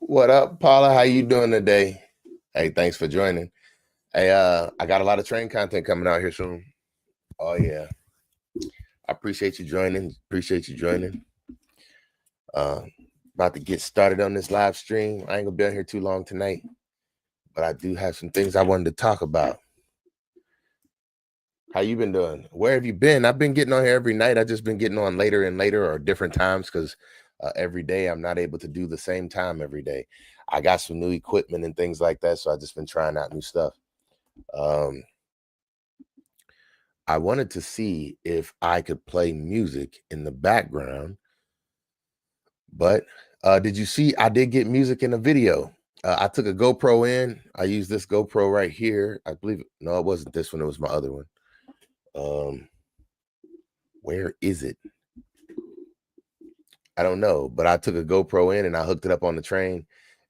What up, Paula? How you doing today? Hey, thanks for joining. Hey, I got a lot of train content coming out here soon. Oh yeah, I appreciate you joining. Appreciate you joining. Uh, About to get started on this live stream. I ain't gonna be on here too long tonight, but I do have some things I wanted to talk about. How you been doing? Where have you been? I've been getting on here every night. I just been getting on later and later or different times because every day I'm not able to do the same time every day. I got some new equipment and things like that, so I just been trying out new stuff. Um, I wanted to see if I could play music in the background, but did you see I did get music in a video? I took a GoPro in. I used this GoPro right here. I believe no, it wasn't this one. It was my other one. Um, where is it? I don't know, but I took a GoPro in and I hooked it up on the train,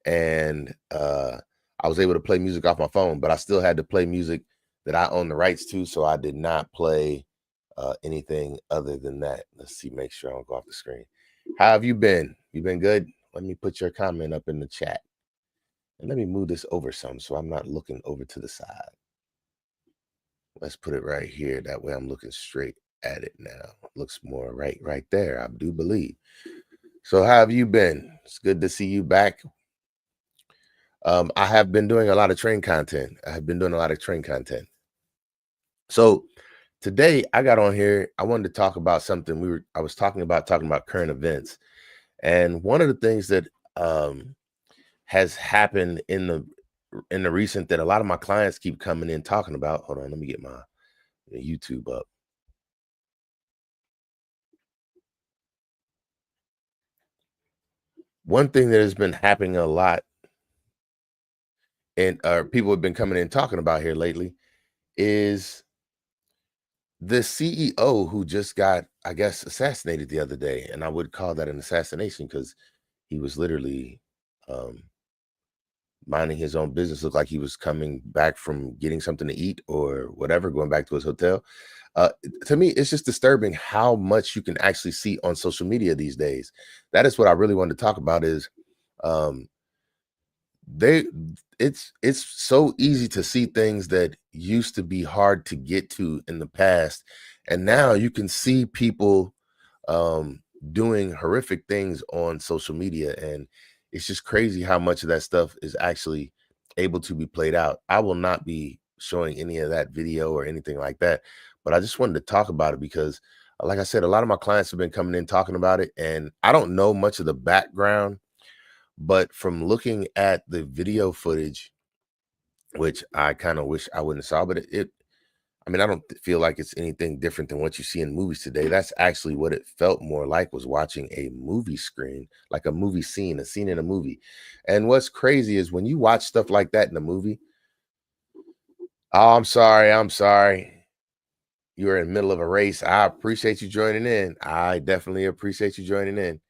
and I was able to play music off my phone. But I still had to play music that I own the rights to, so I did not play anything other than that. Let's see, make sure I don't go off the screen. How have you been? You been good? Let me put your comment up in the chat. And let me move this over some so I'm not looking over to the side. Let's put it right here. That way I'm looking straight at it now. Looks more right there, I do believe. So how have you been? It's good to see you back. I have been doing a lot of train content. I have been doing a lot of train content. So today I got on here. I wanted to talk about something I was talking about current events. And one of the things that has happened in the recent that a lot of my clients keep coming in talking about. Hold on, let me get my YouTube up. One thing that has been happening a lot, and people have been coming in talking about here lately, is the CEO who just got, I guess, assassinated the other day. And I would call that an assassination because he was literally um, minding his own business. Looked like he was coming back from getting something to eat or whatever, going back to his hotel. To me, it's just disturbing how much you can actually see on social media these days. That is what I really wanted to talk about. Is um, they? It's so easy to see things that used to be hard to get to in the past, and now you can see people um, doing horrific things on social media, and it's just crazy how much of that stuff is actually able to be played out. I will not be showing any of that video or anything like that, but I just wanted to talk about it because, like I said, a lot of my clients have been coming in talking about it, and I don't know much of the background, but from looking at the video footage, which I kind of wish I wouldn't have saw, but I mean, I don't feel like it's anything different than what you see in movies today. That's actually what it felt more like, was watching a movie screen, like a movie scene, a scene in a movie. And what's crazy is when you watch stuff like that in a movie, oh, I'm sorry, I'm sorry. You're in the middle of a race. I appreciate you joining in. I definitely appreciate you joining in.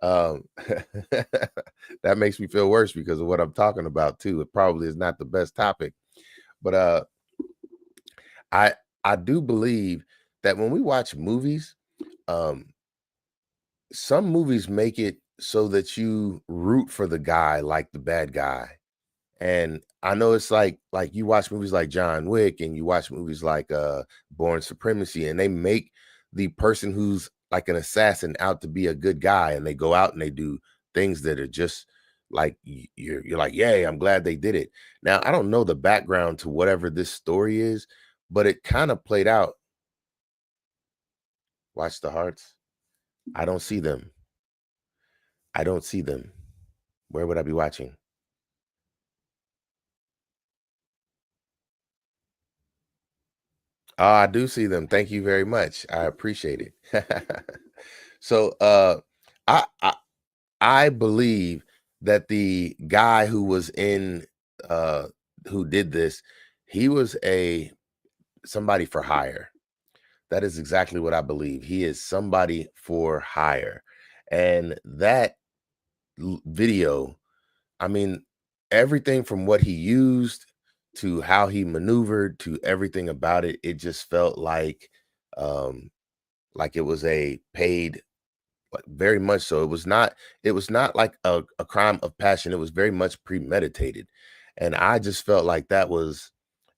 Um, that makes me feel worse because of what I'm talking about too. It probably is not the best topic, but I I do believe that when we watch movies, um, some movies make it so that you root for the guy, like the bad guy. And I know it's like you watch movies like John Wick and you watch movies like Born Supremacy, and they make the person who's like an assassin out to be a good guy, and they go out and they do things that are just like you're like, yay, I'm glad they did it. Now, I don't know the background to whatever this story is, but it kind of played out. Watch the hearts. I don't see them. I don't see them. Where would I be watching? Oh, I do see them. Thank you very much. I appreciate it. So, I I I believe that the guy who was in uh who did this, he was a somebody for hire. That is exactly what I believe. He is somebody for hire. And that video, I mean, everything from what he used to how he maneuvered to everything about it, it just felt like it was a paid. like very much so. It was not like a crime of passion. It was very much premeditated. And I just felt like that was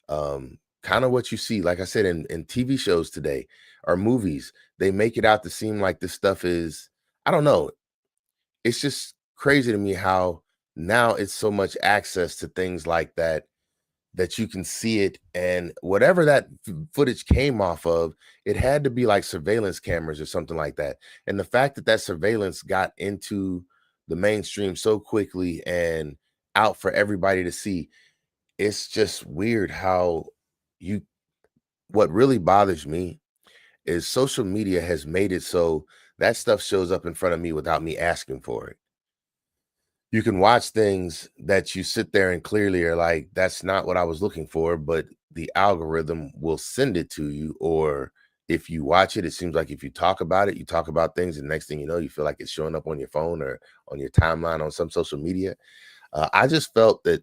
kind of what you see, like I said, in TV shows today or movies. They make it out to seem like this stuff is, I don't know. It's just crazy to me how now it's so much access to things like that that you can see it, and whatever that footage came off of, it had to be like surveillance cameras or something like that. And the fact that that surveillance got into the mainstream so quickly and out for everybody to see, it's just weird how you what really bothers me is social media has made it so that stuff shows up in front of me without me asking for it. You can watch things that you sit there and clearly are like, that's not what I was looking for, but the algorithm will send it to you. Or if you watch it, it seems like if you talk about it, you talk about things, and next thing you know, you feel like it's showing up on your phone or on your timeline on some social media. I just felt that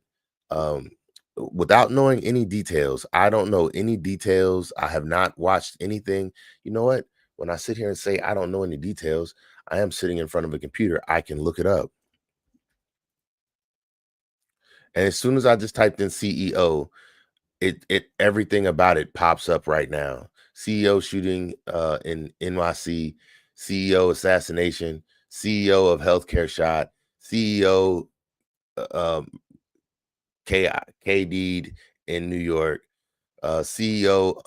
um, without knowing any details, I don't know any details. I have not watched anything. You know what? When I sit here and say I don't know any details, I am sitting in front of a computer. I can look it up. And as soon as I just typed in CEO, it everything about it pops up right now. CEO shooting in NYC, CEO assassination, CEO of healthcare shot, CEO K KD'd in New York, CEO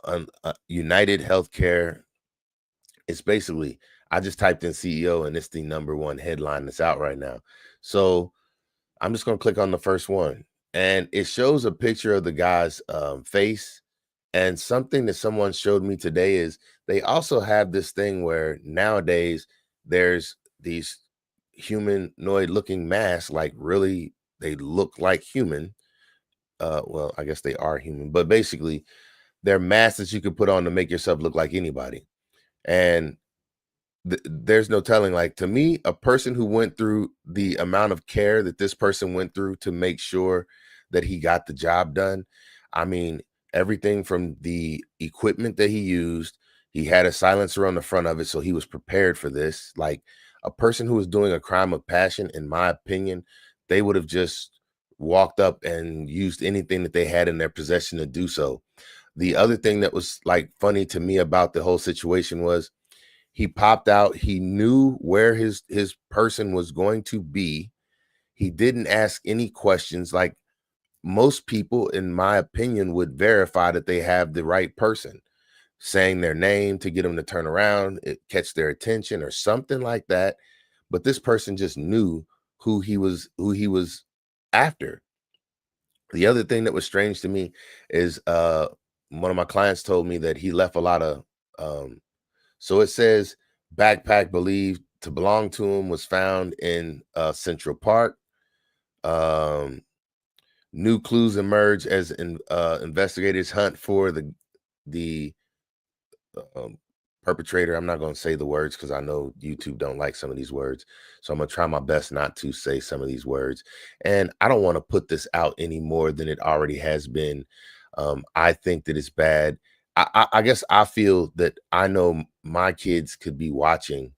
United Healthcare. It's basically I just typed in CEO and it's the number one headline that's out right now. So I'm just gonna click on the first one, and it shows a picture of the guy's face. And something that someone showed me today is they also have this thing where nowadays there's these humanoid looking masks, like really they look like human. Well, I guess they are human, but basically they're masks that you could put on to make yourself look like anybody. And there's no telling, like, to me, a person who went through the amount of care that this person went through to make sure that he got the job done. I mean, everything from the equipment that he used, he had a silencer on the front of it, so he was prepared for this. Like, a person who was doing a crime of passion, in my opinion, they would have just walked up and used anything that they had in their possession to do so. The other thing that was like funny to me about the whole situation was he popped out. He knew where his person was going to be. He didn't ask any questions. Like most people, in my opinion, would verify that they have the right person, saying their name to get them to turn around, catch their attention, or something like that. But this person just knew who he was after. The other thing that was strange to me is one of my clients told me that he left a lot of so it says backpack believed to belong to him was found in Central Park. Um, New clues emerge as investigators hunt for the um, perpetrator. I'm not going to say the words because I know YouTube don't like some of these words, so I'm going to try my best not to say some of these words. And I don't want to put this out any more than it already has been. I think that it's bad. I guess I feel that I know my kids could be watching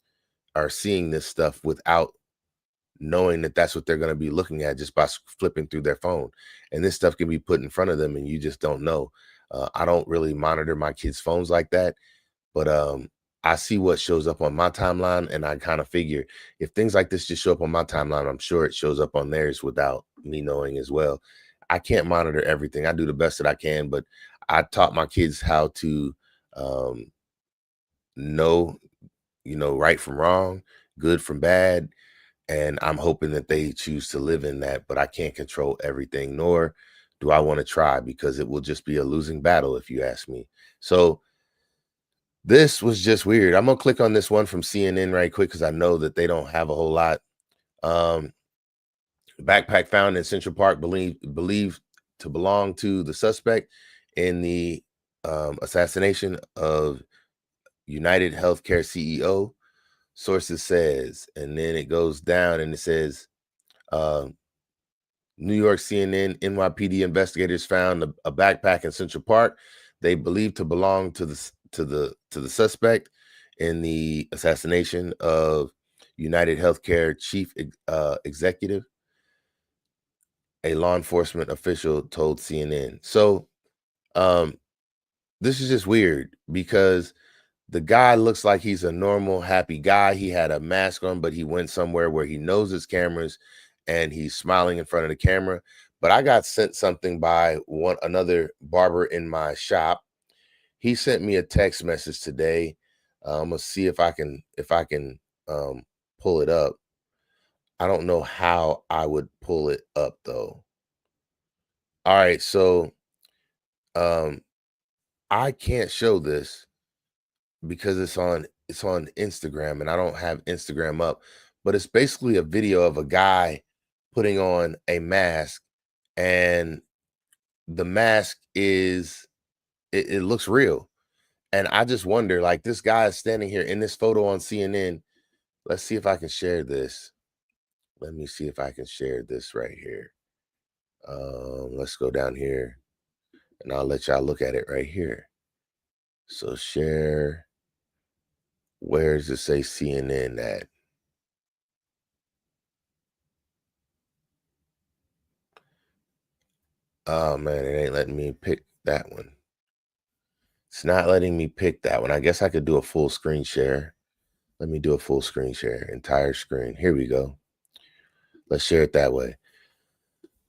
or seeing this stuff without knowing that that's what they're going to be looking at just by flipping through their phone. And this stuff can be put in front of them and you just don't know. I don't really monitor my kids' phones like that, but I see what shows up on my timeline, and I kind of figure if things like this just show up on my timeline, I'm sure it shows up on theirs without me knowing as well. I can't monitor everything. I do the best that I can, but I taught my kids how to um, know, right from wrong, good from bad, and I'm hoping that they choose to live in that. But I can't control everything, nor do I want to try because it will just be a losing battle if you ask me. So this was just weird. I'm gonna click on this one from CNN right quick because I know that they don't have a whole lot. Um, Backpack found in Central Park believed to belong to the suspect in the assassination of United Healthcare CEO. Sources says, and then it goes down and it says, uh, New York CNN NYPD investigators found a backpack in Central Park. They believe to belong to the suspect in the assassination of United Healthcare chief executive, a law enforcement official told CNN. So um, this is just weird because the guy looks like he's a normal, happy guy. He had a mask on, but he went somewhere where he knows his cameras and he's smiling in front of the camera. But I got sent something by another barber in my shop. He sent me a text message today. I'm gonna see if I can um, pull it up. I don't know how I would pull it up though. All right, so um, I can't show this because it's on Instagram and I don't have Instagram up, but it's basically a video of a guy putting on a mask, and the mask it looks real. And I just wonder, like, this guy is standing here in this photo on CNN. Let's see if I can share this. Let me see if I can share this right here. Let's go down here and I'll let y'all look at it right here. So share, where does it say CNN at? Oh man, it ain't letting me pick that one. It's not letting me pick that one. I guess I could do a full screen share. Let me do a full screen share, entire screen. Here we go. Let's share it that way.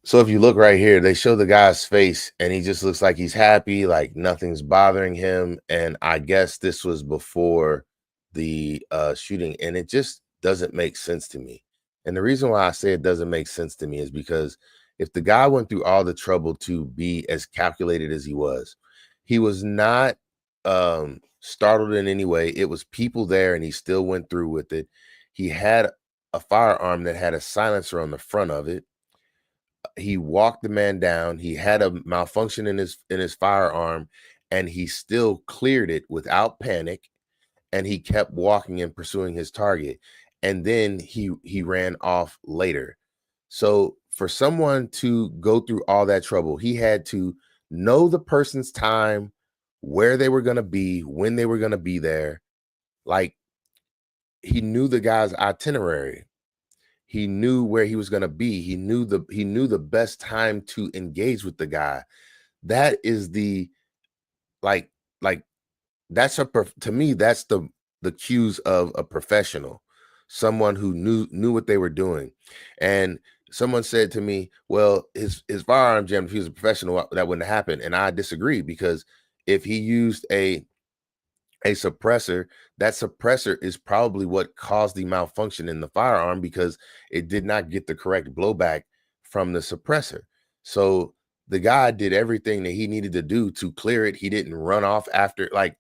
So if you look right here, they show the guy's face and he just looks like he's happy, like nothing's bothering him. And I guess this was before the shooting, and it just doesn't make sense to me. And the reason why I say it doesn't make sense to me is because if the guy went through all the trouble to be as calculated as he was not startled in any way. It was people there and he still went through with it. He had a firearm that had a silencer on the front of it. He walked the man down. He had a malfunction in his firearm, and he still cleared it without panic. And he kept walking and pursuing his target. And then he ran off later. So for someone to go through all that trouble, he had to know the person's time, where they were going to be, when they were going to be there. Like, he knew the guy's itinerary. He knew where he was going to be. He knew the best time to engage with the guy. That is the like like that's to me, that's the cues of a professional, someone who knew what they were doing. And someone said to me, well, his firearm jammed. If he was a professional, that wouldn't happen. And I disagree, because if he used a suppressor, that suppressor is probably what caused the malfunction in the firearm, because it did not get the correct blowback from the suppressor. So the guy did everything that he needed to do to clear it. He didn't run off after. Like,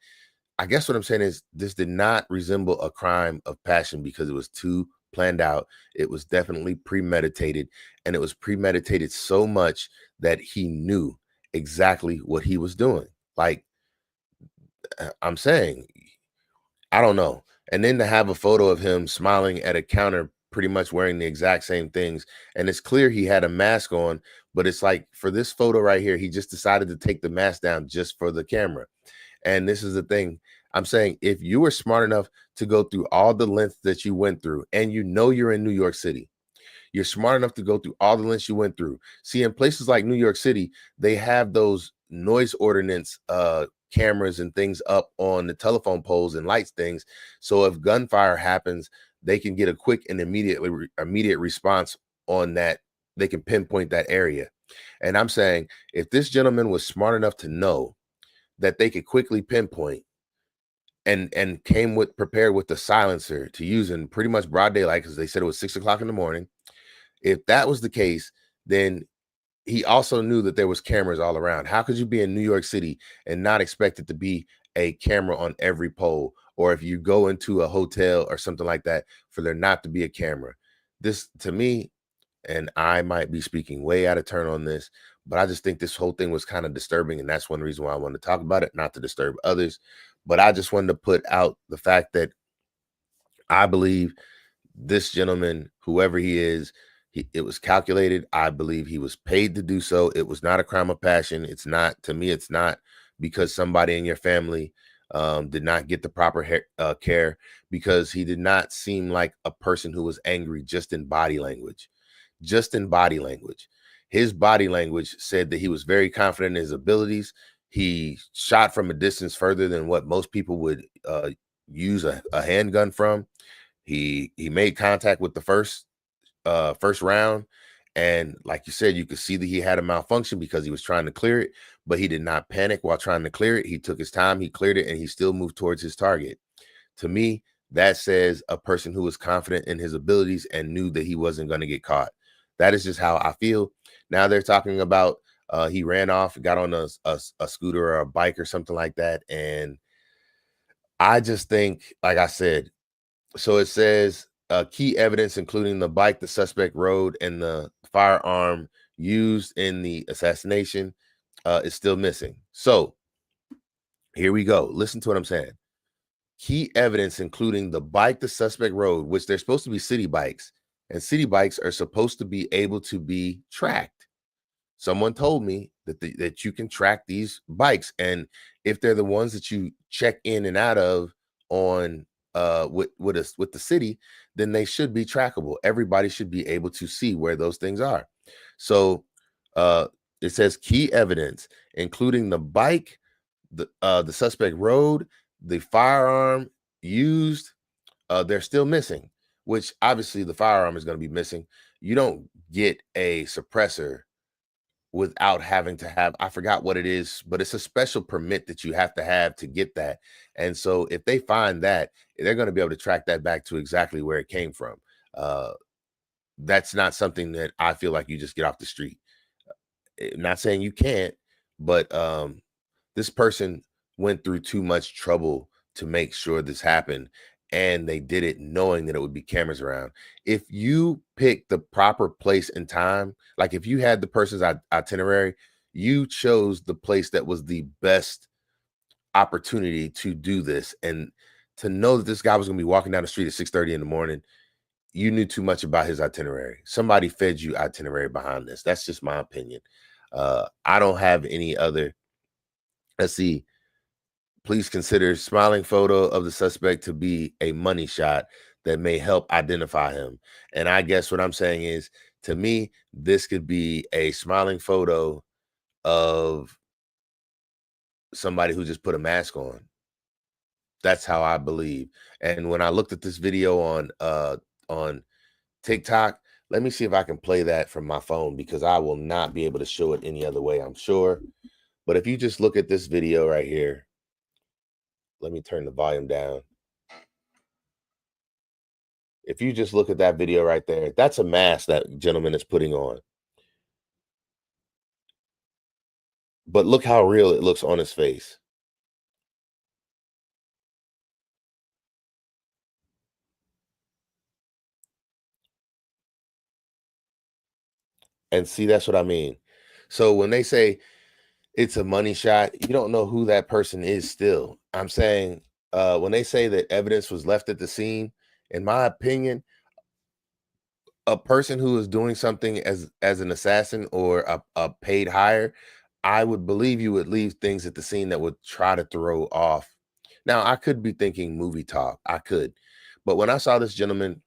I guess what I'm saying is, this did not resemble a crime of passion, because it was too planned out. It was definitely premeditated, and it was premeditated so much that he knew exactly what he was doing. Like, I'm saying, I don't know. And then to have a photo of him smiling at a counter, pretty much wearing the exact same things. And it's clear he had a mask on, but it's like, for this photo right here, he just decided to take the mask down just for the camera. And this is the thing. I'm saying, if you were smart enough to go through all the lengths that you went through, and you know you're in New York City, you're smart enough to go through all the lengths you went through. See, in places like New York City, they have those noise ordinance cameras and things up on the telephone poles and lights things. So if gunfire happens, they can get a quick and immediate response on that. They can pinpoint that area. And I'm saying, if this gentleman was smart enough to know that they could quickly pinpoint, and came with prepared with the silencer to use in pretty much broad daylight, because they said it was 6 o'clock in the morning. If that was the case, then he also knew that there was cameras all around. How could you be in New York City and not expect it to be a camera on every pole? Or if you go into a hotel or something like that, for there not to be a camera? This, to me, and I might be speaking way out of turn on this, but I just think this whole thing was kind of disturbing. And that's one reason why I wanted to talk about it, not to disturb others. But I just wanted to put out the fact that I believe this gentleman, whoever he is, it was calculated. I believe he was paid to do so. It was not a crime of passion. It's not, to me, it's not because somebody in your family did not get the proper care, because he did not seem like a person who was angry just in body language. Just in body language. His body language said that he was very confident in his abilities. He shot from a distance further than what most people would use a handgun from. He made contact with the first round, and like you said, you could see that he had a malfunction because he was trying to clear it, but he did not panic while trying to clear it. He took his time, he cleared it, and he still moved towards his target. To me, that says a person who was confident in his abilities and knew that he wasn't going to get caught. That is just how I feel. Now they're talking about he ran off, got on a scooter or a bike or something like that, and I just think, like I said, so it says key evidence, including the bike the suspect rode and the firearm used in the assassination, is still missing. So here we go. Listen to what I'm saying. Key evidence, including the bike the suspect rode, which they're supposed to be city bikes, and city bikes are supposed to be able to be tracked. Someone told me that that you can track these bikes, and if they're the ones that you check in and out of on with the city, then they should be trackable. Everybody should be able to see where those things are. So uh it says key evidence, including the bike the suspect rode, the firearm used, they're still missing, which obviously the firearm is going to be missing. You don't get a suppressor without having to have, I forgot what it is, but it's a special permit that you have to get that. And so if they find that, they're going to be able to track that back to exactly where it came from. Uh, that's not something that I feel like you just get off the street. Not saying you can't, but this person went through too much trouble to make sure this happened, and they did it knowing that it would be cameras around. If you pick the proper place and time, like if you had the person's itinerary, you chose the place that was the best opportunity to do this, and to know that this guy was going to be walking down the street at 6:30 in the morning. You knew too much about his itinerary. Somebody fed you itinerary behind this. That's just my opinion. I don't have any other. Let's see. Please consider smiling photo of the suspect to be a money shot that may help identify him. And I guess what I'm saying is, to me, this could be a smiling photo of somebody who just put a mask on. That's how I believe. And when I looked at this video on TikTok, let me see if I can play that from my phone, because I will not be able to show it any other way, I'm sure. But if you just look at this video right here, let me turn the volume down. If you just look at that video right there, that's a mask that gentleman is putting on. But look how real it looks on his face. And see, that's what I mean. So when they say it's a money shot, you don't know who that person is still. I'm saying when they say that evidence was left at the scene, in my opinion, a person who is doing something as an assassin or a paid hire, I would believe you would leave things at the scene that would try to throw off. Now, I could be thinking movie talk. I could. But when I saw this gentleman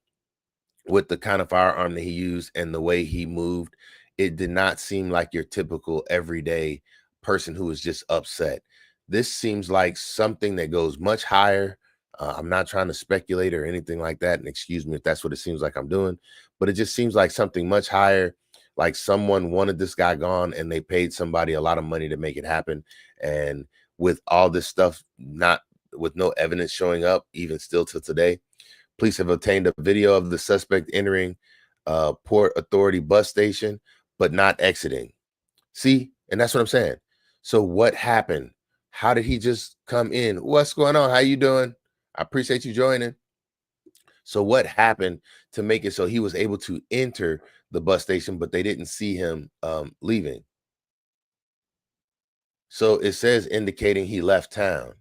with the kind of firearm that he used and the way he moved, it did not seem like your typical everyday person who was just upset. This seems like something that goes much higher. I'm not trying to speculate or anything like that. And excuse me if that's what it seems like I'm doing, but it just seems like something much higher. Like someone wanted this guy gone and they paid somebody a lot of money to make it happen. And with all this stuff, not with no evidence showing up, even still to today, police have obtained a video of the suspect entering Port Authority bus station, but not exiting. See, and that's what I'm saying. So what happened? How did he just come in? What's going on? How you doing? I appreciate you joining. So what happened to make it so he was able to enter the bus station, but they didn't see him leaving? So it says indicating he left town.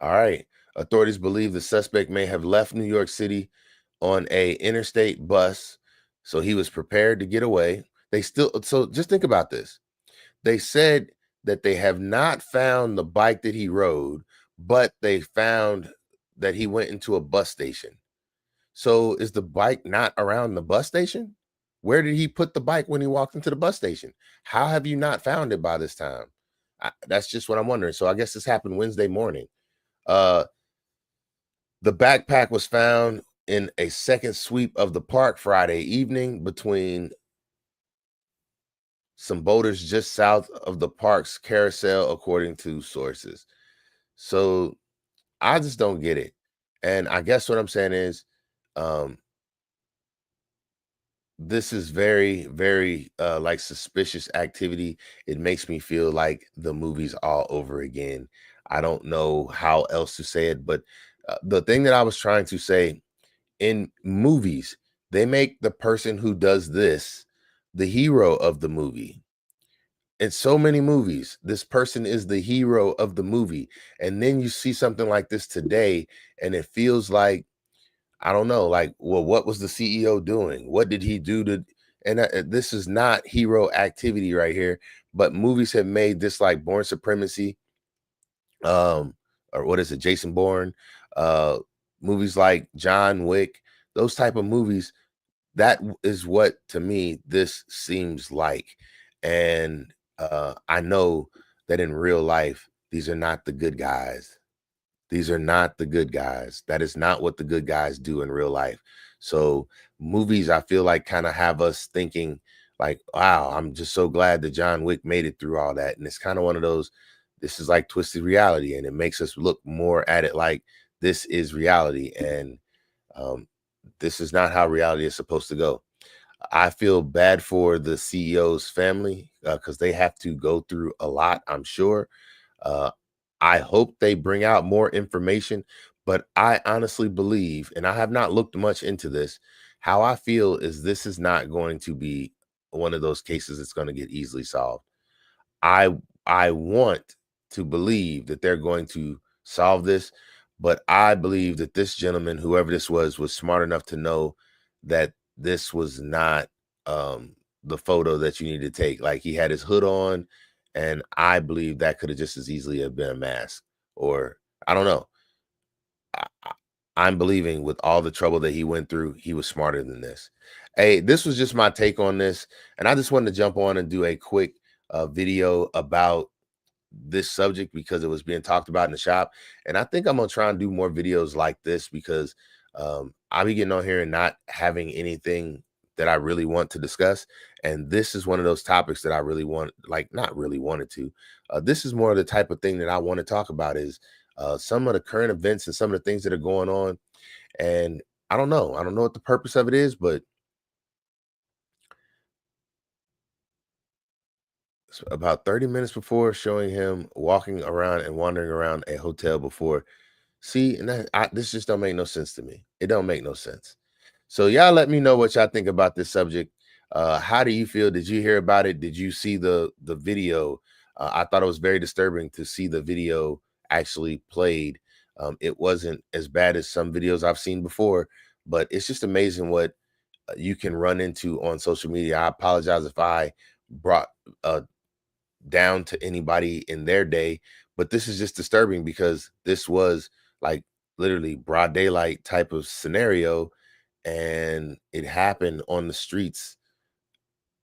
All right. Authorities believe the suspect may have left New York City on a interstate bus, so he was prepared to get away. They still, so just think about this. They said that they have not found the bike that he rode, but they found that he went into a bus station. So is the bike not around the bus station? Where did he put the bike when he walked into the bus station? How have you not found it by this time? That's just what I'm wondering. So I guess this happened Wednesday morning. Uh, the backpack was found in a second sweep of the park Friday evening between some boulders just south of the park's carousel, according to sources. So I just don't get it. And I guess what I'm saying is, um, this is very, very like suspicious activity. It makes me feel like the movie's all over again. I don't know how else to say it, but the thing that I was trying to say, in movies, they make the person who does this the hero of the movie. In so many movies, this person is the hero of the movie. And then you see something like this today, and it feels like, I don't know, like, well, what was the CEO doing? What did he do to? And this is not hero activity right here, but movies have made this like Born Supremacy, um, or what is it, Jason Bourne, uh, movies like John Wick, those type of movies. That is what, to me, this seems like. And I know that in real life, these are not the good guys. These are not the good guys. That is not what the good guys do in real life. So movies, I feel like, kind of have us thinking like, wow, I'm just so glad that John Wick made it through all that. And it's kind of one of those, this is like twisted reality, and it makes us look more at it like this is reality. And um, this is not how reality is supposed to go. I feel bad for the CEO's family because they have to go through a lot, I'm sure. Uh, I hope they bring out more information, but I honestly believe, and I have not looked much into this, how I feel is this is not going to be one of those cases that's going to get easily solved. I I want to believe that they're going to solve this, but I believe that this gentleman, whoever this was smart enough to know that this was not the photo that you need to take. Like, he had his hood on, and I believe that could have just as easily have been a mask, or I don't know. I'm believing with all the trouble that he went through, he was smarter than this. Hey, this was just my take on this, and I just wanted to jump on and do a quick video about this subject because it was being talked about in the shop. And I think I'm gonna try and do more videos like this because I'll be getting on here and not having anything that I really want to discuss. And this is one of those topics that I really want, like, not really wanted to. This is more of the type of thing that I want to talk about is some of the current events and some of the things that are going on. And I don't know. I don't know what the purpose of it is, but about 30 minutes before, showing him walking around and wandering around a hotel before. See, and this just don't make no sense to me. It don't make no sense. So y'all let me know what y'all think about this subject. How do you feel? Did you hear about it? Did you see the video? I thought it was very disturbing to see the video actually played. It wasn't as bad as some videos I've seen before, but it's just amazing what you can run into on social media. I apologize if I brought down to anybody in their day, but this is just disturbing because this was like literally broad daylight type of scenario, and it happened on the streets,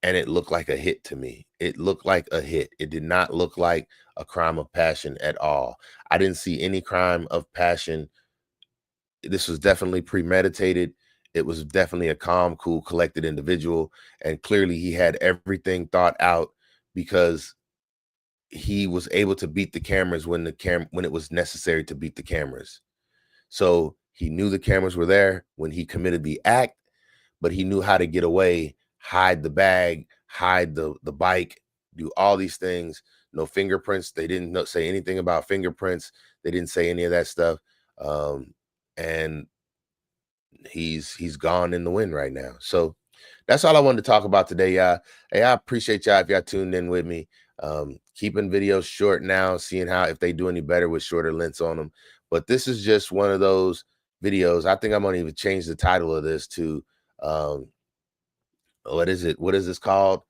and it looked like a hit to me. It looked like a hit. It did not look like a crime of passion at all. I didn't see any crime of passion. This was definitely premeditated. It was definitely a calm, cool, collected individual, and clearly he had everything thought out because he was able to beat the cameras when when it was necessary to beat the cameras. So he knew the cameras were there when he committed the act, but he knew how to get away, hide the bag, hide the bike, do all these things. No fingerprints. They didn't say anything about fingerprints. They didn't say any of that stuff. And he's gone in the wind right now. So that's all I wanted to talk about today, y'all. Hey, I appreciate y'all if y'all tuned in with me. Keeping videos short now, seeing how if they do any better with shorter lengths on them. But this is just one of those videos. I think I'm gonna even change the title of this to um what is it? What is this called?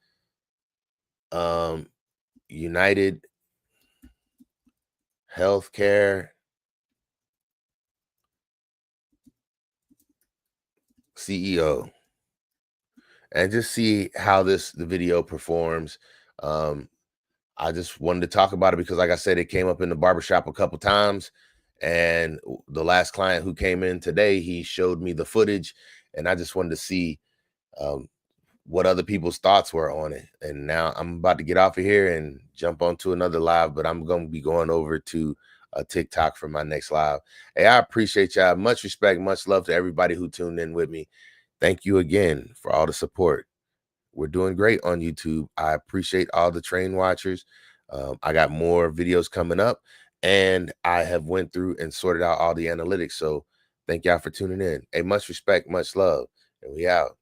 Um United Healthcare. CEO, and just see how the video performs. Um, I just wanted to talk about it because, like I said, it came up in the barbershop a couple times. And the last client who came in today, he showed me the footage, and I just wanted to see um, what other people's thoughts were on it. And now I'm about to get off of here and jump onto another live, but I'm going to be going over to TikTok for my next live. Hey, I appreciate y'all. Much respect, much love to everybody who tuned in with me. Thank you again for all the support. We're doing great on YouTube. I appreciate all the train watchers. I got more videos coming up, and I have went through and sorted out all the analytics. So thank y'all for tuning in. Hey, much respect, much love, and we out.